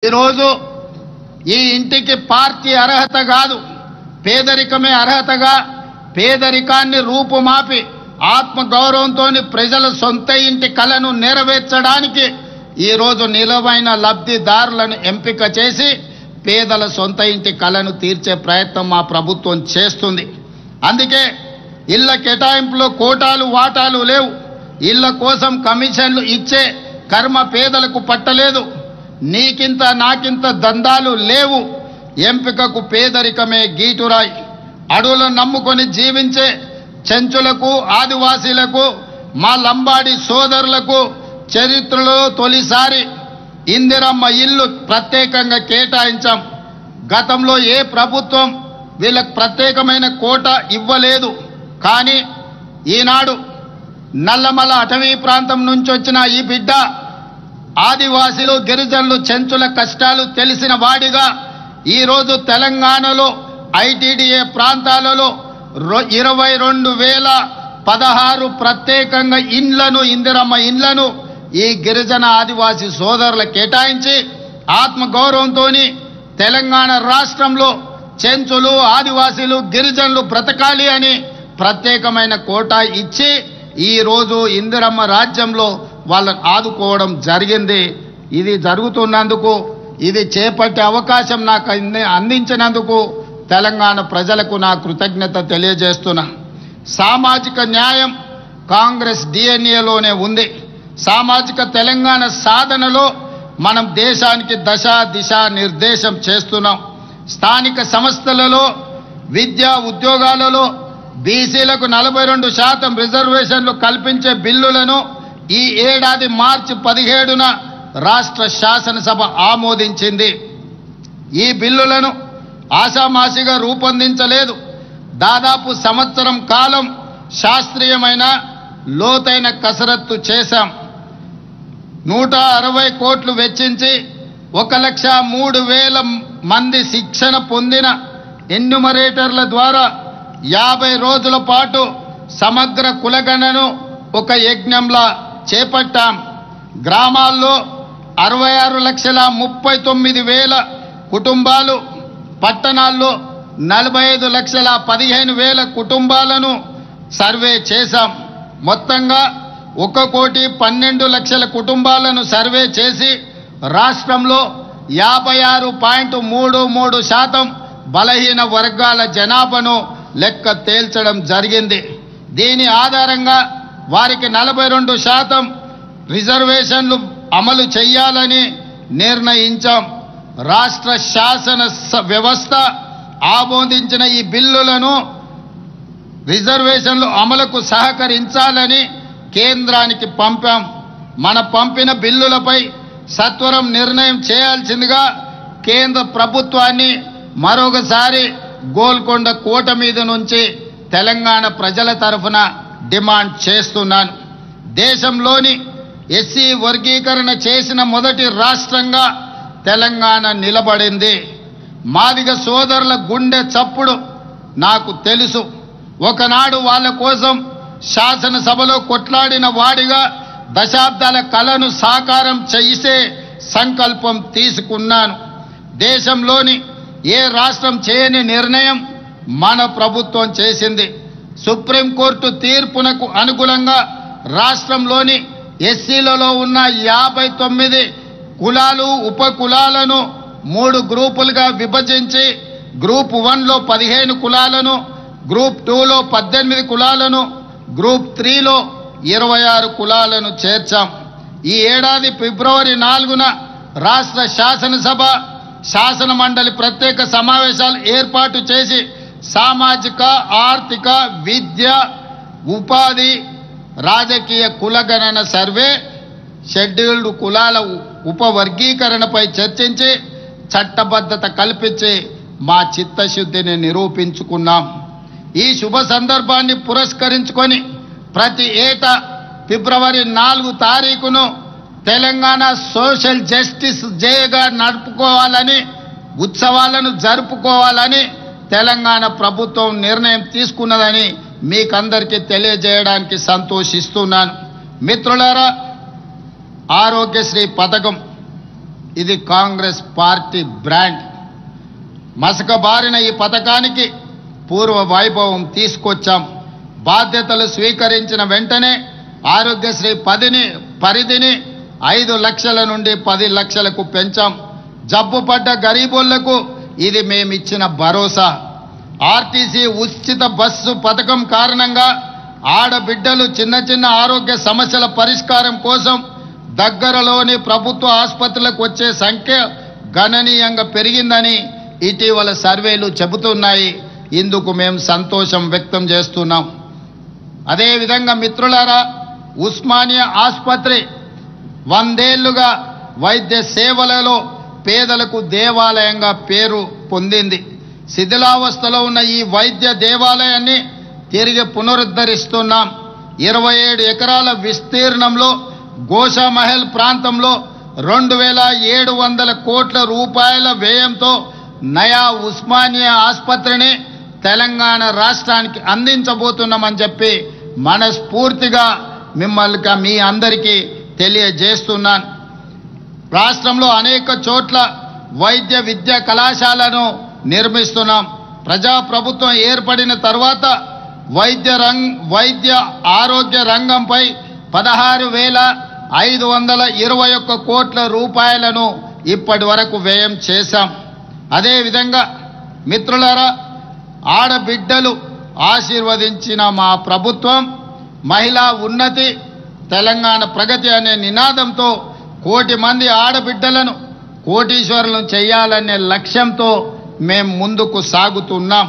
ఈరోజు ఈ ఇంటికి పార్టీ అర్హత కాదు, పేదరికమే అర్హతగా పేదరికాన్ని రూపుమాపి ఆత్మగౌరవంతో ప్రజల సొంత ఇంటి కలను నెరవేర్చడానికి ఈరోజు నిలవైన లబ్ధిదారులను ఎంపిక చేసి పేదల సొంత ఇంటి కలను తీర్చే ప్రయత్నం మా ప్రభుత్వం చేస్తుంది. అందుకే ఇళ్ల కేటాయింపులో కోటాలు వాటాలు లేవు, ఇళ్ల కోసం కమిషన్లు ఇచ్చే కర్మ పేదలకు పట్టలేదు, నీకింత నాకింత దందాలు లేవు, ఎంపికకు పేదరికమే గీటురాయి. అడవులను నమ్ముకొని జీవించే చెంచులకు ఆదివాసీలకు మా లంబాడి సోదరులకు చరిత్రలో తొలిసారి ఇందిరమ్మ ఇల్లు ప్రత్యేకంగా కేటాయించాం. గతంలో ఏ ప్రభుత్వం వీళ్ళకు ప్రత్యేకమైన కోట ఇవ్వలేదు. కానీ ఈనాడు నల్లమల అటవీ ప్రాంతం నుంచి వచ్చిన ఈ బిడ్డ ఆదివాసీలు గిరిజనులు చెంచుల కష్టాలు తెలిసిన వాడిగా ఈరోజు తెలంగాణలో ఐటీడీఏ ప్రాంతాలలో 22,016 ప్రత్యేకంగా ఇండ్లను ఇందిరమ్మ ఇండ్లను ఈ గిరిజన ఆదివాసీ సోదరుల కేటాయించి ఆత్మగౌరవంతో తెలంగాణ రాష్ట్రంలో చెంచులు ఆదివాసీలు గిరిజనులు బ్రతకాలి అని ప్రత్యేకమైన కోటా ఇచ్చి ఈరోజు ఇందిరమ్మ రాజ్యంలో వాళ్ళని ఆదుకోవడం జరిగింది. ఇది జరుగుతున్నందుకు, ఇది చేపట్టే అవకాశం నాకు అందించినందుకు తెలంగాణ ప్రజలకు నా కృతజ్ఞత తెలియజేస్తున్నా. సామాజిక న్యాయం కాంగ్రెస్ డిఎన్ఏలోనే ఉంది. సామాజిక తెలంగాణ సాధనలో మనం దేశానికి దశ దిశ నిర్దేశం చేస్తున్నాం. స్థానిక సంస్థలలో విద్యా ఉద్యోగాలలో బీసీలకు 42% రిజర్వేషన్లు కల్పించే బిల్లులను ఈ ఏడాది మార్చి 17న రాష్ట్ర శాసనసభ ఆమోదించింది. ఈ బిల్లులను ఆషామాషిగా రూపొందించలేదు. దాదాపు సంవత్సరం కాలం శాస్త్రీయమైన లోతైన కసరత్తు చేశాం. 160 కోట్లు వెచ్చించి 1,03,000 మంది శిక్షణ పొందిన ఎన్యూమరేటర్ల ద్వారా 50 రోజుల పాటు సమగ్ర కులగణను ఒక యజ్ఞంలా చేపట్టాం. గ్రామాల్లో 66,39,000 కుటుంబాలు, పట్టణాల్లో 45,15,000 కుటుంబాలను సర్వే చేశాం. మొత్తంగా 1,12,00,000 కుటుంబాలను సర్వే చేసి రాష్ట్రంలో 56.33% బలహీన వర్గాల జనాభాను లెక్క తేల్చడం జరిగింది. దీని ఆధారంగా వారికి 42% రిజర్వేషన్లు అమలు చేయాలని నిర్ణయించాం. రాష్ట్ర శాసన వ్యవస్థ ఆమోదించిన ఈ బిల్లులను రిజర్వేషన్లు అమలుకు సహకరించాలని కేంద్రానికి పంపాం. మన పంపిన బిల్లులపై సత్వరం నిర్ణయం చేయాల్సిందిగా కేంద్ర ప్రభుత్వాన్ని మరొకసారి గోల్కొండ కోట మీద నుంచి తెలంగాణ ప్రజల తరఫున డిమాండ్ చేస్తున్నాను. దేశంలోని ఎస్సీ వర్గీకరణ చేసిన మొదటి రాష్ట్రంగా తెలంగాణ నిలబడింది. మాదిగ సోదరుల గుండె చప్పుడు నాకు తెలుసు. ఒకనాడు వాళ్ళ కోసం శాసనసభలో కొట్లాడిన వాడిగా దశాబ్దాల కలను సాకారం చేసే సంకల్పం తీసుకున్నాను. దేశంలోని ఏ రాష్ట్రం చేయని నిర్ణయం మన ప్రభుత్వం చేసింది. సుప్రీంకోర్టు తీర్పునకు అనుగుణంగా రాష్ట్రంలోని ఎస్సీలలో ఉన్న 59 కులాలు ఉప కులాలను 3 గ్రూపులుగా విభజించి గ్రూప్ 1లో 15 కులాలను, గ్రూప్ 2లో 18 కులాలను, గ్రూప్ 3లో 26 కులాలను చేర్చాం. ఈ ఏడాది ఫిబ్రవరి 4న రాష్ట్ర శాసనసభ శాసన మండలి ప్రత్యేక సమావేశాలు ఏర్పాటు చేసి సామాజిక, ఆర్థిక, విద్య, ఉపాధి, రాజకీయ కులగణన సర్వే, షెడ్యూల్డ్ కులాల ఉపవర్గీకరణపై చర్చించి చట్టబద్ధత కల్పించి మా చిత్తశుద్ధిని నిరూపించుకున్నాం. ఈ శుభ సందర్భాన్ని పురస్కరించుకొని ప్రతి ఏటా ఫిబ్రవరి 4 తారీఖును తెలంగాణ సోషల్ జస్టిస్ డేగా నడుపుకోవాలని, ఉత్సవాలను జరుపుకోవాలని తెలంగాణ ప్రభుత్వం నిర్ణయం తీసుకున్నదని మీకందరికీ తెలియజేయడానికి సంతోషిస్తున్నాను. మిత్రులారా, ఆరోగ్యశ్రీ పథకం ఇది కాంగ్రెస్ పార్టీ బ్రాండ్. మసకబారిన ఈ పథకానికి పూర్వ వైభవం తీసుకొచ్చాం. బాధ్యతలు స్వీకరించిన వెంటనే ఆరోగ్యశ్రీ పరిధిని 5 లక్షల నుండి 10 లక్షలకు పెంచాం. జబ్బుపడ్డ గరీబులకు ఇది మేమిచ్చిన భరోసా. ఆర్టీసీ ఉచిత బస్సు పథకం కారణంగా ఆడబిడ్డలు చిన్న ఆరోగ్య సమస్యల పరిష్కారం కోసం దగ్గరలోని ప్రభుత్వ ఆసుపత్రులకు వచ్చే సంఖ్య గణనీయంగా పెరిగిందని ఇటీవల సర్వేలు చెబుతున్నాయి. ఇందుకు మేము సంతోషం వ్యక్తం చేస్తున్నాం. అదేవిధంగా మిత్రులారా, ఉస్మానియా ఆసుపత్రి 100 ఏళ్లుగా వైద్య సేవలలో పేదలకు దేవాలయంగా పేరు పొందింది. శిథిలావస్థలో ఉన్న ఈ వైద్య దేవాలయాన్ని తిరిగి పునరుద్ధరిస్తున్నాం. 27 ఎకరాల విస్తీర్ణంలో గోషామహల్ ప్రాంతంలో 2700 కోట్ల రూపాయల వ్యయంతో నయా ఉస్మానియా ఆసుపత్రిని తెలంగాణ రాష్ట్రానికి అందించబోతున్నామని చెప్పి మనస్ఫూర్తిగా మీ అందరికీ తెలియజేస్తున్నాను. రాష్ట్రంలో అనేక చోట్ల వైద్య విద్యా కళాశాలను నిర్మిస్తున్నాం. ప్రజాప్రభుత్వం ఏర్పడిన తర్వాత వైద్య ఆరోగ్య రంగంపై 16,521 కోట్ల రూపాయలను ఇప్పటి వరకు వ్యయం చేశాం. అదేవిధంగా మిత్రులారా, ఆడబిడ్డలు ఆశీర్వదించిన మా ప్రభుత్వం మహిళా ఉన్నతి తెలంగాణ ప్రగతి అనే నినాదంతో 1 కోటి మంది ఆడబిడ్డలను కోటీశ్వరులను చేయాలనే లక్ష్యంతో మేము ముందుకు సాగుతున్నాం.